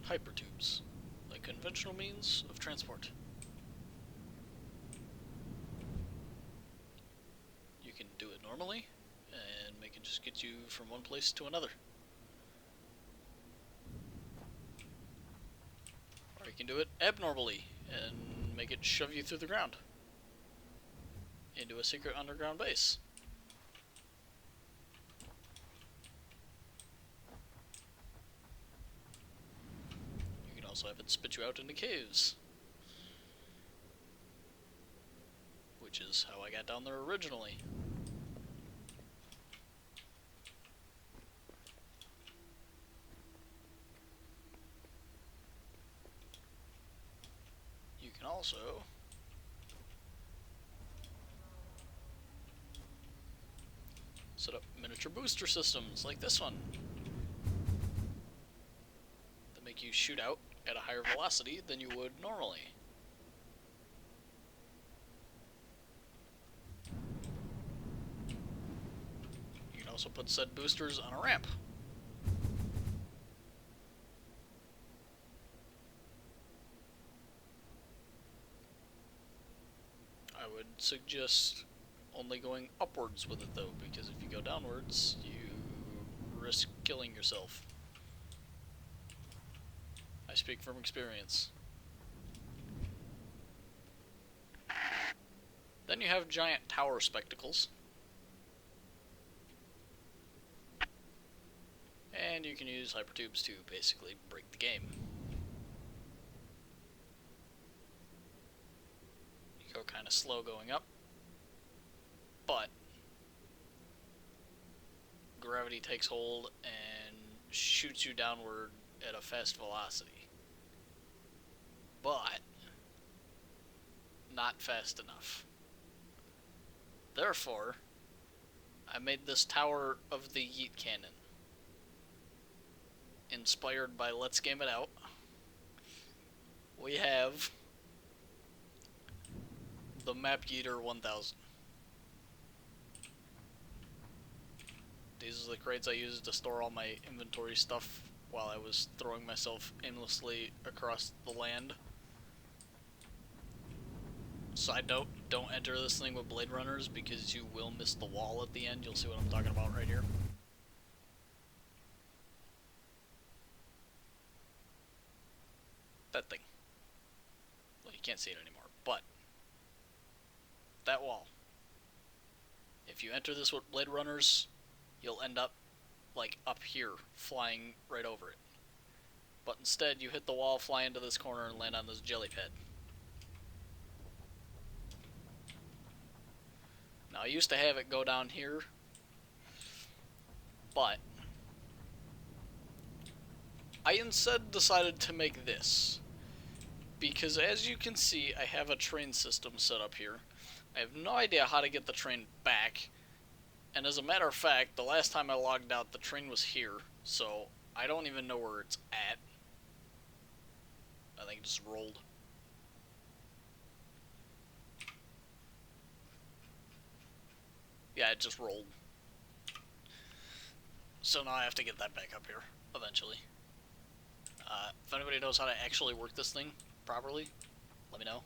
hypertubes, a conventional means of transport. You can do it normally, and make it just get you from one place to another. Or you can do it abnormally, and make it shove you through the ground into a secret underground base. You can also have it spit you out into caves, which is how I got down there originally. You can also set up miniature booster systems like this one that make you shoot out at a higher velocity than you would normally. You can also put said boosters on a ramp. I would suggest only going upwards with it though, because if you go downwards, you risk killing yourself. I speak from experience. Then you have giant tower spectacles. And you can use hypertubes to basically break the game. You go kind of slow going up, but gravity takes hold and shoots you downward at a fast velocity. But not fast enough. Therefore, I made this tower of the Yeet cannon, inspired by Let's Game It Out. We have the Map Yeeter 1000. These are the crates I used to store all my inventory stuff while I was throwing myself aimlessly across the land. Side note, don't enter this thing with Blade Runners because you will miss the wall at the end. You'll see what I'm talking about right here. That thing. Well, you can't see it anymore, but that wall. If you enter this with Blade Runners, you'll end up like up here, flying right over it. But instead, you hit the wall, fly into this corner, and land on this jelly pad. Now, I used to have it go down here, but I instead decided to make this. Because as you can see, I have a train system set up here. I have no idea how to get the train back. And as a matter of fact, the last time I logged out, the train was here. So, I don't even know where it's at. I think it just rolled. Yeah, it just rolled. So now I have to get that back up here, eventually. If anybody knows how to actually work this thing properly, let me know.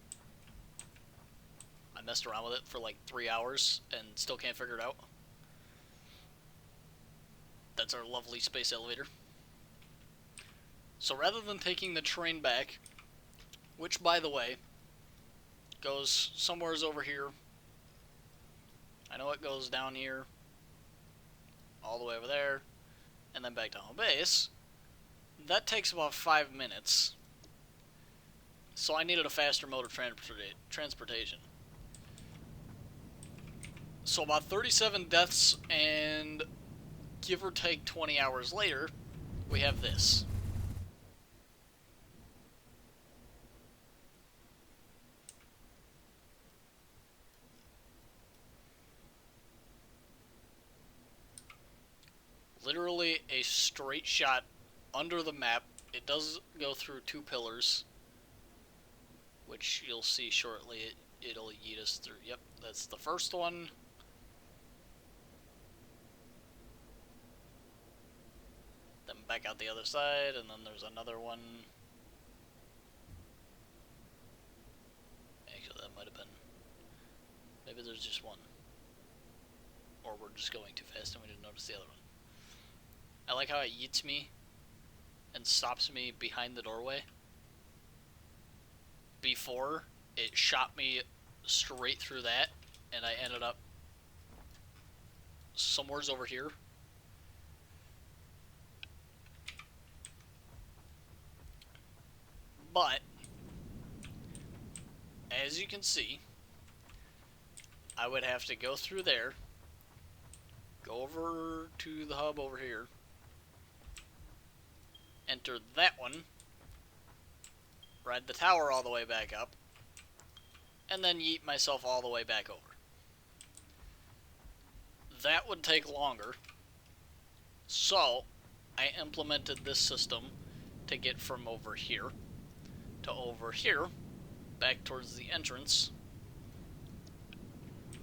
I messed around with it for like 3 hours and still can't figure it out. That's our lovely space elevator. So rather than taking the train back, which by the way, goes somewheres over here. I know it goes down here, all the way over there, and then back to home base. That takes about 5 minutes. So I needed a faster mode of transportation. So about 37 deaths and give or take 20 hours later, we have this. Literally a straight shot under the map. It does go through 2 pillars, which you'll see shortly. It'll yeet us through. Yep, that's the first one. Then back out the other side, and then there's another one. Actually, that might have been... Maybe there's just one. Or we're just going too fast and we didn't notice the other one. I like how it yeets me and stops me behind the doorway. Before, it shot me straight through that, and I ended up somewheres over here. But, as you can see, I would have to go through there, go over to the hub over here, enter that one, ride the tower all the way back up, and then yeet myself all the way back over. That would take longer, so I implemented this system to get from over here to over here, back towards the entrance,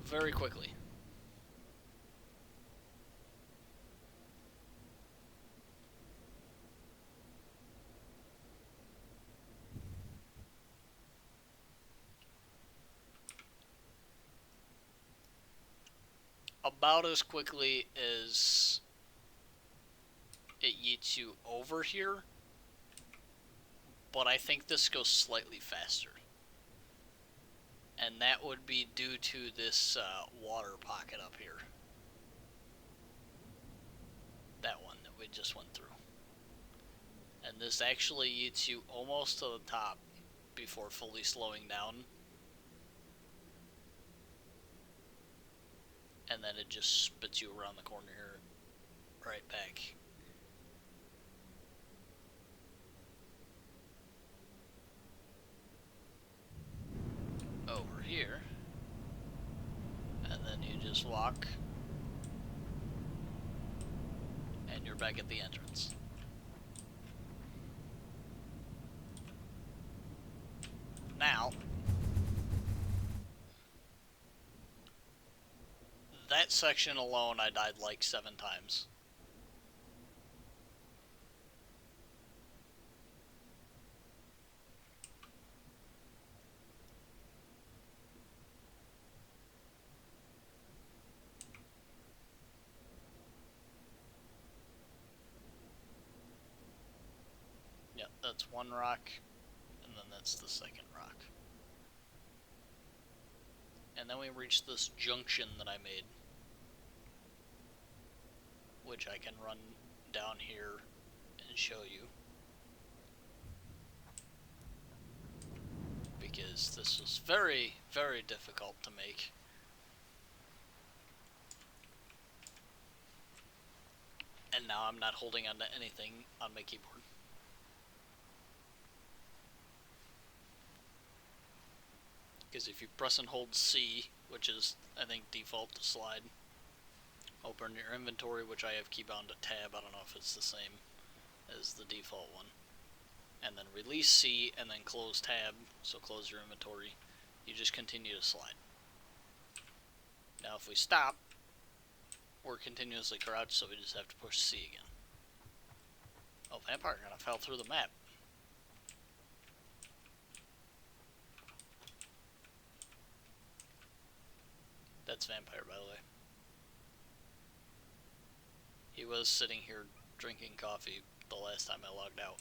very quickly. About as quickly as it yeets you over here, but I think this goes slightly faster. And that would be due to this water pocket up here. That one that we just went through. And this actually yeets you almost to the top before fully slowing down. And then it just spits you around the corner here, right back. Over here. And then you just walk. And you're back at the entrance. Now, that section alone I died like 7 times. Yep, that's one rock, and then that's the second rock. And then we reach this junction that I made, which I can run down here and show you, because this was very, very difficult to make. And now I'm not holding onto anything on my keyboard. Because if you press and hold C, which is, I think, default to slide, open your inventory, which I have keybound to tab, I don't know if it's the same as the default one, and then release C, and then close tab, so close your inventory, you just continue to slide. Now if we stop, we're continuously crouched, so we just have to push C again. Oh, vampire kind of fell through the map. That's vampire, by the way. He was sitting here drinking coffee the last time I logged out.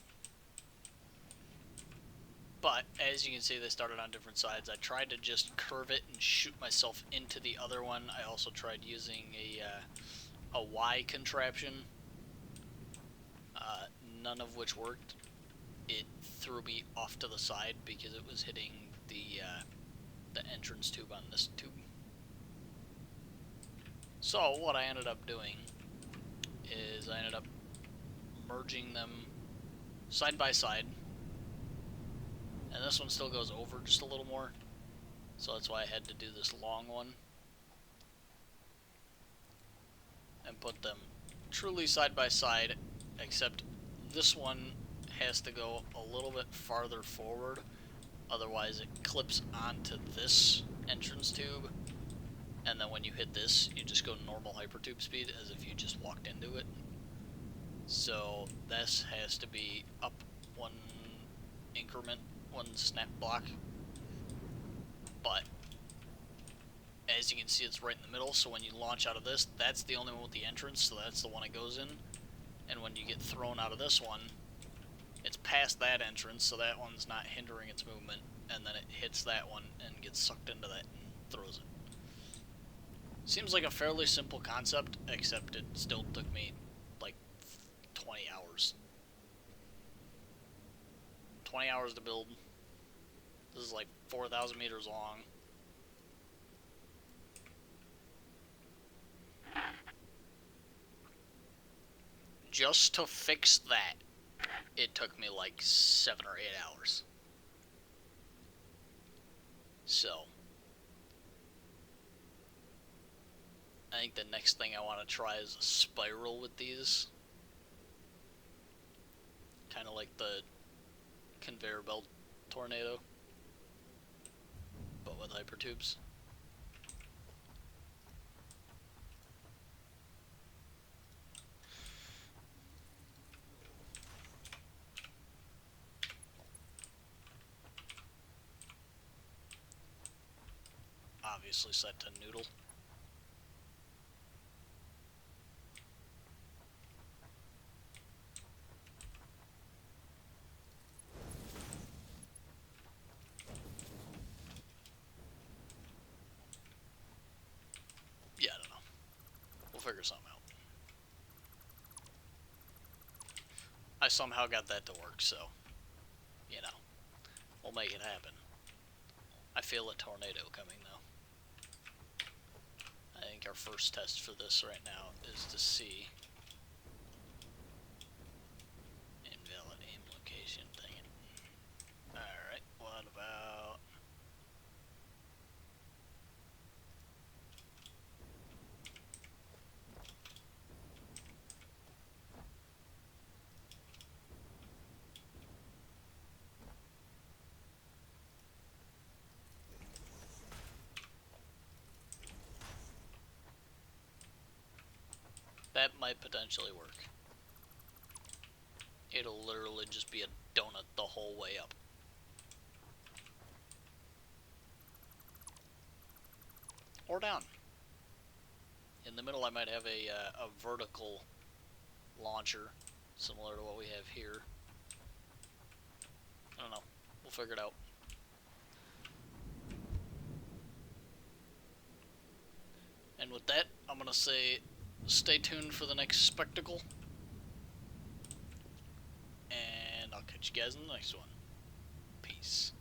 But, as you can see, they started on different sides. I tried to just curve it and shoot myself into the other one. I also tried using a Y contraption, none of which worked. It threw me off to the side because it was hitting the entrance tube on this tube. So, what I ended up doing is I ended up merging them side by side. And this one still goes over just a little more. So that's why I had to do this long one. And put them truly side by side, except this one has to go a little bit farther forward. Otherwise it clips onto this entrance tube. And then when you hit this, you just go normal hypertube speed as if you just walked into it. So this has to be up one increment, one snap block. But as you can see, it's right in the middle, so when you launch out of this, that's the only one with the entrance, so that's the one it goes in. And when you get thrown out of this one, it's past that entrance, so that one's not hindering its movement, and then it hits that one and gets sucked into that and throws it. Seems like a fairly simple concept, except it still took me like 20 hours. 20 hours to build. This is like 4,000 meters long. Just to fix that, it took me like 7 or 8 hours. So, I think the next thing I want to try is a spiral with these. Kind of like the conveyor belt tornado, but with hypertubes. Obviously set to noodle. Yeah, I don't know. We'll figure something out. I somehow got that to work, so, you know, we'll make it happen. I feel a tornado coming, though. I think our first test for this right now is to see... Invalid aim location, dang it. Alright, what about... That might potentially work. It'll literally just be a donut the whole way up. Or down. In the middle I might have a vertical launcher, similar to what we have here. I don't know. We'll figure it out. And with that, I'm going to say stay tuned for the next spectacle. And I'll catch you guys in the next one. Peace.